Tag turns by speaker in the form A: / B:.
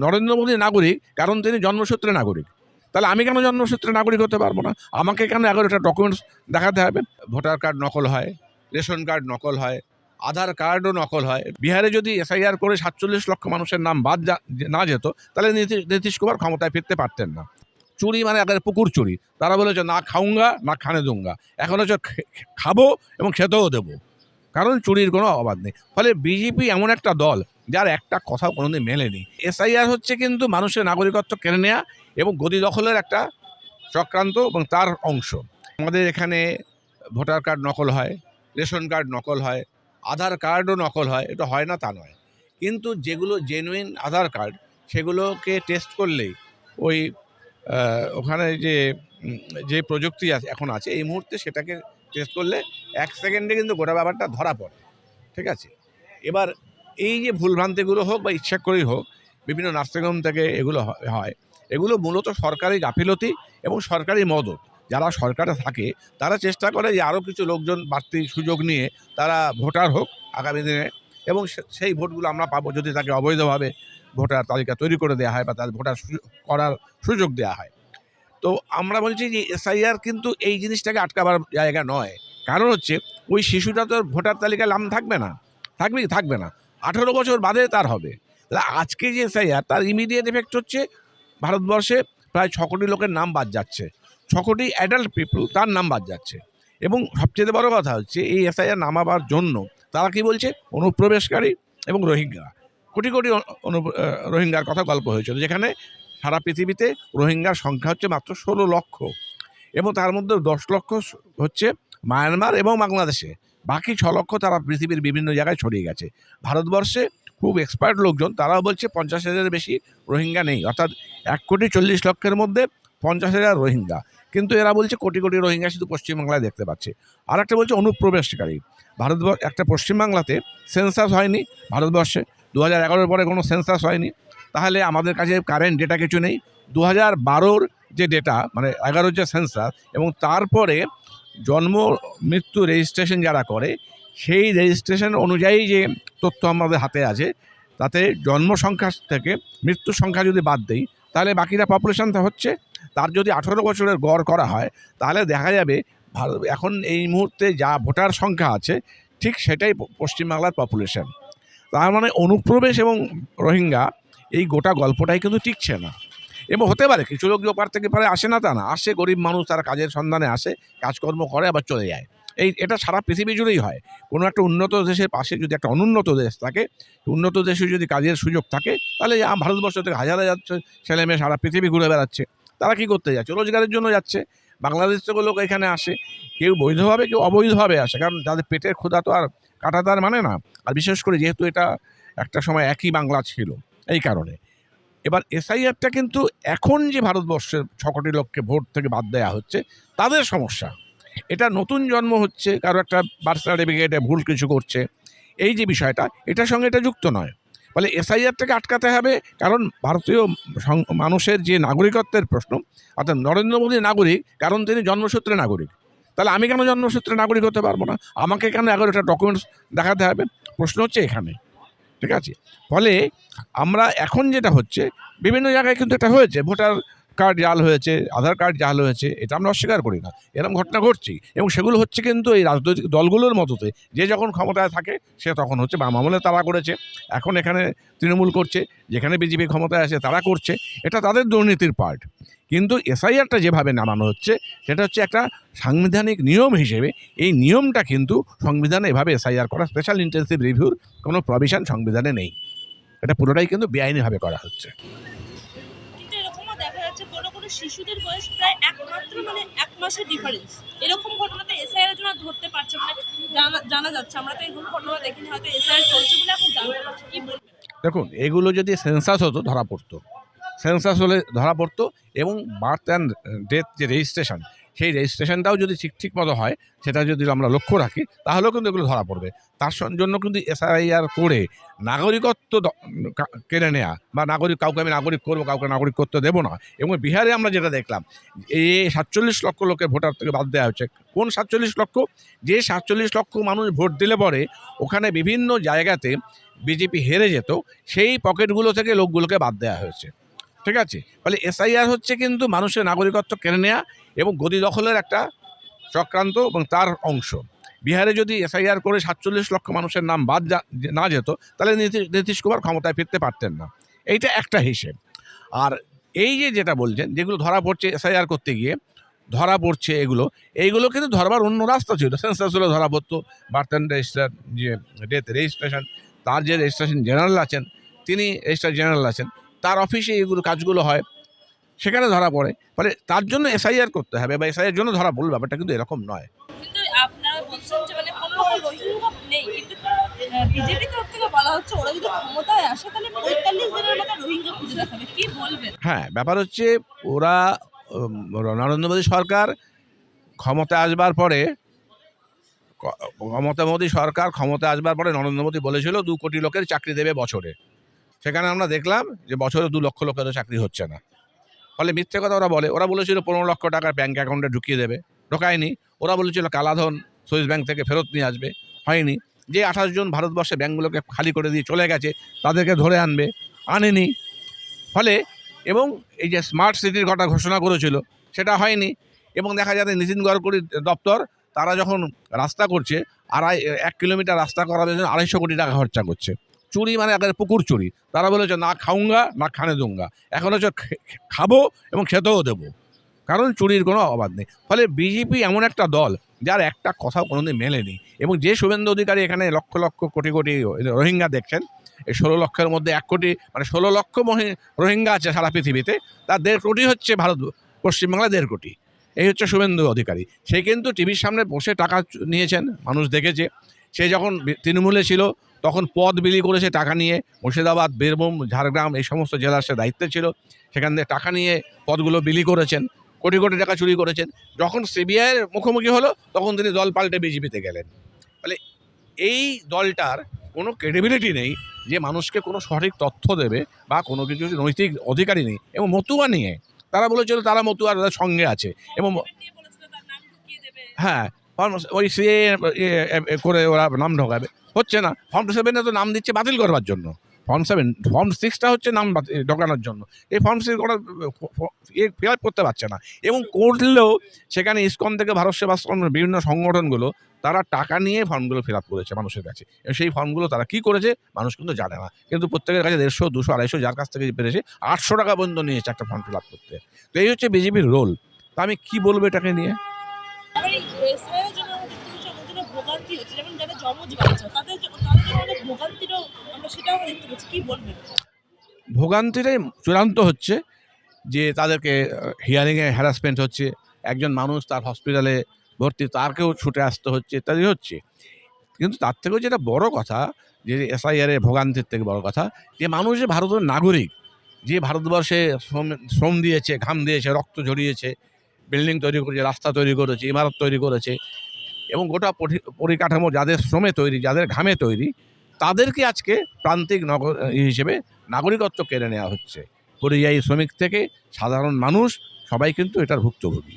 A: নরেন্দ্র মোদী নাগরিক কারণ তিনি জন্মসূত্রে নাগরিক। তাহলে আমি কেন জন্মসূত্রে নাগরিক হতে পারবো না? আমাকে কেন 11টা ডকুমেন্টস দেখাতে হবে? ভোটার কার্ড নকল হয়, রেশন কার্ড নকল হয়, আধার কার্ডও নকল হয়। বিহারে যদি এসআইআর করে 47 লক্ষ মানুষের নাম বাদ না যেত, তাহলে নীতিশ কুমার ক্ষমতায় ফিরতে পারতেন না। চুরি মানে একেবারে পুকুর চুরি। তারা বলেছে না খাউঙ্গা না খানে দুঙ্গা, এখন হচ্ছে খাবো এবং খেতেও দেবো, কারণ চুরির কোনো অবাধ নেই। ফলে বিজেপি এমন একটা দল যার একটা কথা কোনোদিন মেলেনি। এসআইআর হচ্ছে কিন্তু মানুষের নাগরিকত্ব কেড়ে নেওয়া এবং গদি দখলের একটা চক্রান্ত এবং তার অংশ। আমাদের এখানে ভোটার কার্ড নকল হয়, রেশন কার্ড নকল হয়, আধার কার্ডও নকল হয়। এটা হয় না তা নয়, কিন্তু যেগুলো জেনুইন আধার কার্ড সেগুলোকে টেস্ট করলেই ওই ওখানে যে প্রযুক্তি এখন আছে এই মুহূর্তে, সেটাকে টেস্ট করলে 1 সেকেন্ডে কিন্তু গোটা ব্যাপারটা ধরা পড়ে। ঠিক আছে, এবার এই যে ভুলভ্রান্তিগুলো হোক বা ইচ্ছা করেই হোক, বিভিন্ন নার্সিংহোম থেকে এগুলো হয়, এগুলো মূলত সরকারি গাফিলতি এবং সরকারি মদত। যারা সরকারে থাকে তারা চেষ্টা করে যে আরও কিছু লোকজন বাড়তি সুযোগ নিয়ে তারা ভোটার হোক আগামী দিনে, এবং সেই ভোটগুলো আমরা পাবো যদি তাকে অবৈধভাবে ভোটার তালিকা তৈরি করে দেওয়া হয় বা তার ভোটার করার সুযোগ দেওয়া হয়। তো আমরা বলছি যে এসআইআর কিন্তু এই জিনিসটাকে আটকাবার জায়গা নয়। কারণ হচ্ছে ওই শিশুটা তো ভোটার তালিকায় নাম থাকবে না, থাকবে না, 18 বছর বাদে তার হবে। তাহলে আজকে যে এসআইআর তার ইমিডিয়েট এফেক্ট হচ্ছে ভারতবর্ষে প্রায় 6 কোটি লোকের নাম বাদ যাচ্ছে, 6 কোটি অ্যাডাল্ট পিপল তার নাম বাদ যাচ্ছে। এবং সবচেয়ে বড় কথা হচ্ছে এই এসআইআর নামাবার জন্য তারা কি বলছে, অনুপ্রবেশকারী এবং রোহিঙ্গা, কোটি কোটি রোহিঙ্গার কথা গল্প হয়েছিল, যেখানে সারা পৃথিবীতে রোহিঙ্গার সংখ্যা হচ্ছে মাত্র 16 লক্ষ, এবং তার মধ্যে 10 লক্ষ হচ্ছে মায়ানমার এবং বাংলাদেশে, বাকি 6 লক্ষ তারা পৃথিবীর বিভিন্ন জায়গায় ছড়িয়ে গেছে। ভারতবর্ষে খুব এক্সপার্ট লোকজন তারাও বলছে 50,000-এর বেশি রোহিঙ্গা নেই, অর্থাৎ 1,40,00,000-এর মধ্যে 50,000 রোহিঙ্গা, কিন্তু এরা বলছে কোটি কোটি রোহিঙ্গা শুধু পশ্চিমবাংলায় দেখতে পাচ্ছে। আর একটা বলছে অনুপ্রবেশকারী। একটা পশ্চিমবাংলাতে সেন্সাস হয়নি ভারতবর্ষে, 2011-এর পরে কোনো সেন্সাস হয়নি, তাহলে আমাদের কাছে কারেন্ট ডেটা কিছু নেই। 2012-র যে ডেটা মানে 11-র যে সেন্সাস এবং তারপরে জন্ম মৃত্যু রেজিস্ট্রেশন যারা করে সেই রেজিস্ট্রেশন অনুযায়ী যে তথ্য আমাদের হাতে আছে, তাতে জন্ম সংখ্যা থেকে মৃত্যু সংখ্যা যদি বাদ দেই তাহলে বাকিরা পপুলেশনটা হচ্ছে, তার যদি 18 বছরের গড় করা হয় তাহলে দেখা যাবে এখন এই মুহূর্তে যা ভোটার সংখ্যা আছে ঠিক সেটাই পশ্চিমবাংলার পপুলেশন। তার মানে অনুপ্রবেশ এবং রোহিঙ্গা এই গোটা গল্পটাই কিন্তু টিকছে না। এবং হতে পারে কিছু লোক যে ওপার থেকে পারে আসে না তা না, আসে গরিব মানুষ, তারা কাজের সন্ধানে আসে, কাজকর্ম করে আবার চলে যায়। এটা সারা পৃথিবী জুড়েই হয়। কোনো একটা উন্নত দেশের পাশে যদি একটা অনুন্নত দেশ থাকে, উন্নত দেশে যদি কাজের সুযোগ থাকে, তাহলে ভারতবর্ষ থেকে হাজার হাজার ছেলে মেয়ে সারা পৃথিবী ঘুরে বেড়াচ্ছে। তারা কি করতে যাচ্ছে? রোজগারের জন্য যাচ্ছে। বাংলাদেশ থেকে লোক এখানে আসে, কেউ বৈধভাবে কেউ অবৈধভাবে আসে, কারণ তাদের পেটের ক্ষুধা তো আর কাটা তার মানে না। আর বিশেষ করে যেহেতু এটা একটা সময় একই বাংলা ছিল, এই কারণে এবার এসআইআরটা কিন্তু এখন যে ভারতবর্ষের 6 কোটি লোককে ভোট থেকে বাদ দেওয়া হচ্ছে তাদের সমস্যা। এটা নতুন জন্ম হচ্ছে, কারো একটা বার্থ সার্টিফিকেটে ভুল কিছু করছে, এই যে বিষয়টা এটার সঙ্গে এটা যুক্ত নয়। ফলে এসআইআরটাকে আটকাতে হবে, কারণ ভারতীয় মানুষের যে নাগরিকত্বের প্রশ্ন, অর্থাৎ নরেন্দ্র মোদী নাগরিক কারণ তিনি জন্মসূত্রে নাগরিক। তাহলে আমি কেন জন্মসূত্রে নাগরিক হতে পারবো না? আমাকে কেন 11টা ডকুমেন্টস দেখাতে হবে? প্রশ্ন হচ্ছে এখানে। ঠিক আছে, ফলে আমরা এখন যেটা হচ্ছে বিভিন্ন জায়গায় কিন্তু এটা হয়েছে, ভোটার কার্ড জাল হয়েছে, আধার কার্ড জাল হয়েছে, এটা আমরা অস্বীকার করি না, এরকম ঘটনা ঘটছে এবং সেগুলো হচ্ছে কিন্তু এই রাজনৈতিক দলগুলোর মতোতে, যে যখন ক্ষমতায় থাকে সে তখন হচ্ছে বাম আমলে তারা করেছে, এখন এখানে তৃণমূল করছে, যেখানে বিজেপি ক্ষমতায় আসে তারা করছে, এটা তাদের দুর্নীতির পার্ট। কিন্তু এসআইআরটা যেভাবে নামানো হচ্ছে সেটা হচ্ছে একটা সাংবিধানিক নিয়ম হিসেবে, এই নিয়মটা কিন্তু সংবিধানে এভাবে এসআইআর করা স্পেশাল ইন্টেন্সিভ রিভিউর কোনো প্রভিশন সংবিধানে নেই, এটা পুরোটাই কিন্তু বেআইনিভাবে করা হচ্ছে।
B: কিন্তু এরকমও দেখা যাচ্ছে কোনো শিশুদের বয়স প্রায় একমাত্র 1 মাসের ডিফারেন্স, এরকম ঘটনাতে এসআইআর জন্য ধরতে পারছে জানা যাচ্ছে। আমরা তো এরকম ঘটনা দেখিনি, হয়তো এসআইআর চলছে বলে এখন জানতে পারছি। কি বলবেন?
A: দেখুন, এগুলো যদি সেন্সাস হতো ধরা পড়তো, সেন্সাস হলে ধরা পড়তো, এবং বার্থ অ্যান্ড ডেথ যে রেজিস্ট্রেশন সেই রেজিস্ট্রেশনটাও যদি ঠিক মতো হয়, সেটা যদি আমরা লক্ষ্য রাখি তাহলেও কিন্তু এগুলো ধরা পড়বে। তার জন্য কিন্তু এসআইআর করে নাগরিকত্ব কেড়ে নেওয়া বা কাউকে আমি নাগরিক করবো, কাউকে নাগরিক করতে দেবো না। এবং বিহারে আমরা যেটা দেখলাম, এই 47 লক্ষ লোকের ভোটার থেকে বাদ দেওয়া হচ্ছে। কোন 47 লক্ষ? যে 47 লক্ষ মানুষ ভোট দিলে পরে ওখানে বিভিন্ন জায়গাতে বিজেপি হেরে যেত, সেই পকেটগুলো থেকে লোকগুলোকে বাদ দেওয়া হয়েছে। ঠিক আছে, ফলে এসআইআর হচ্ছে কিন্তু মানুষের নাগরিকত্ব কেড়ে নেওয়া এবং গদি দখলের একটা চক্রান্ত এবং তার অংশ। বিহারে যদি এসআইআর করে 47 লক্ষ মানুষের নাম বাদ না যেত, তাহলে নীতিশ কুমার ক্ষমতায় ফিরতে পারতেন না। এইটা একটা হিসেব। আর এই যেটা বলছেন, যেগুলো ধরা পড়ছে এসআইআর করতে গিয়ে ধরা পড়ছে, এইগুলো কিন্তু ধরবার অন্য রাস্তা ছিল। সেন্সাস হলে ধরা পড়তো, বার্থ অ্যান্ড রেজিস্টার, যে ডেথ রেজিস্ট্রেশন, তার যে রেজিস্ট্রেশন জেনারেল আছেন, তিনি রেজিস্ট্রার জেনারেল আছেন, তার অফিসে এইগুলো কাজগুলো হয়, সেখানে ধরা পড়ে। ফলে তার জন্য এসআইআর করতে হবে বা এসআইআর জন্য ধরা পড়ল, ব্যাপারটা কিন্তু এরকম নয়।
B: কিন্তু আপনারা বলছেন যে মানে কোনো রকম রোহিঙ্গা নেই, কিন্তু বিজেপি তরফ থেকে বলা হচ্ছে ওরা যদি ক্ষমতায় আসে তাহলে 45 দিনের মধ্যে রোহিঙ্গা খুঁজে দেখাবে, কি বলবেন?
A: হ্যাঁ, ব্যাপার হচ্ছে ওরা নরেন্দ্র মোদী সরকার ক্ষমতায় আসবার পরে ক্ষমতায় আসবার পরে নরেন্দ্র মোদী বলেছিল 2 কোটি লোকের চাকরি দেবে বছরে। সেখানে আমরা দেখলাম যে বছরে 2 লক্ষ লোকেরও চাকরি হচ্ছে না। ফলে মিথ্যে কথা ওরা বলেছিল 15 লক্ষ টাকা ব্যাঙ্ক অ্যাকাউন্টে ঢুকিয়ে দেবে, ঢোকায়নি। ওরা বলেছিল কালাধন সুইস ব্যাংক থেকে ফেরত নিয়ে আসবে, হয়নি। যে 28 জন ভারতবর্ষে ব্যাঙ্কগুলোকে খালি করে দিয়ে চলে গেছে, তাদেরকে ধরে আনেনি। ফলে এবং এই যে স্মার্ট সিটির কথা ঘোষণা করেছিল, সেটা হয়নি। এবং দেখা যাচ্ছে নীতিন গডকরির দপ্তর, তারা যখন রাস্তা করছে 1 কিলোমিটার রাস্তা করার জন্য 250 কোটি টাকা খরচা করছে। চুরি মানে একেবারে পুকুর চুরি। তারা বলেছে না খাউঙ্গা না খানে দুঙ্গা, এখন হচ্ছে খাবো এবং খেতেও দেবো, কারণ চুরির কোনো অবাধ নেই। ফলে বিজেপি এমন একটা দল যার একটা কথাও কোনোদিন মেলেনি। এবং যে শুভেন্দু অধিকারী এখানে লক্ষ লক্ষ কোটি কোটি রোহিঙ্গা দেখছেন, এই 16 লক্ষের মধ্যে 1 কোটি মানে 16 লক্ষ রোহিঙ্গা আছে সারা পৃথিবীতে, তার 1.5 কোটি হচ্ছে পশ্চিমবাংলা 1.5 কোটি। এই হচ্ছে শুভেন্দু অধিকারী। সে কিন্তু টিভির সামনে বসে টাকা নিয়েছেন, মানুষ দেখেছে। সে যখন তৃণমূলে ছিল তখন পদ বিলি করেছে টাকা নিয়ে, মুর্শিদাবাদ, বীরভূম, ঝাড়গ্রাম এই সমস্ত জেলার সে দায়িত্বে ছিল, সেখান থেকে টাকা নিয়ে পদগুলো বিলি করেছেন, কোটি কোটি টাকা চুরি করেছেন। যখন সিবিআইয়ের মুখোমুখি হলো তখন তিনি দল পাল্টে বিজেপিতে গেলেন। ফলে এই দলটার কোনো ক্রেডিবিলিটি নেই যে মানুষকে কোনো সঠিক তথ্য দেবে বা কোনো কিছু নৈতিক অধিকারই নেই। এবং মতুয়া নিয়ে তারা বলেছিল তারা মতুয়ার সঙ্গে আছে এবং হ্যাঁ, ওই সিএ করে ওরা নাম ঢোকাবে, হচ্ছে না। ফর্ম 7 তো নাম দিচ্ছে বাতিল করবার জন্য, ফর্ম 6টা হচ্ছে নাম ঢোকানোর জন্য। এই ফর্ম 6 করার ফিল আপ করতে পারছে না। এবং করলেও সেখানে ইসকন থেকে ভারত সেবাশ্রম বিভিন্ন সংগঠনগুলো তারা টাকা নিয়ে ফর্মগুলো ফিল আপ করেছে মানুষের কাছে। এবং সেই ফর্মগুলো তারা কী করেছে মানুষ কিন্তু জানে না, কিন্তু প্রত্যেকের কাছে 150, 200, 250, যার কাছ থেকে পেরেছে 800 টাকা পর্যন্ত নিয়েছে একটা ফর্ম ফিল আপ করতে। তো এই হচ্ছে বিজেপির রোল। তা আমি কী বলবো এটাকে নিয়ে?
B: আবার এই এসআইআর জন্য আমরা দেখতে পাচ্ছি আমাদের জন্য ভোগান্তি হচ্ছে, যেমন যারা যমজ বাচ্চা তাদের জন্য অনেক ভোগান্তিরও আমরা সেটাও দেখতে পাচ্ছি, কি বলবেন?
A: ভোগান্তিটাই চূড়ান্ত হচ্ছে যে তাদেরকে হিয়ারিংয়ে হ্যারাসমেন্ট হচ্ছে, একজন মানুষ তার হসপিটালে ভর্তি, তারকেও ছুটে আসতে হচ্ছে, ইত্যাদি হচ্ছে। কিন্তু তার থেকেও যেটা বড় কথা, যে এসআইআরের ভোগান্তির থেকে বড় কথা, যে মানুষ যে ভারতের নাগরিক, যে ভারতবর্ষে শ্রম দিয়েছে, ঘাম দিয়েছে, রক্ত ঝরিয়েছে, বিল্ডিং তৈরি করেছে, রাস্তা তৈরি করেছে, ইমারত তৈরি করেছে, এবং গোটা পরিকাঠামো যাদের শ্রমে তৈরি, যাদের ঘামে তৈরি, তাদেরকে আজকে প্রান্তিক হিসেবে নাগরিকত্ব কেড়ে নেওয়া হচ্ছে। পরিযায়ী শ্রমিক থেকে সাধারণ মানুষ সবাই কিন্তু এটার ভুক্তভোগী।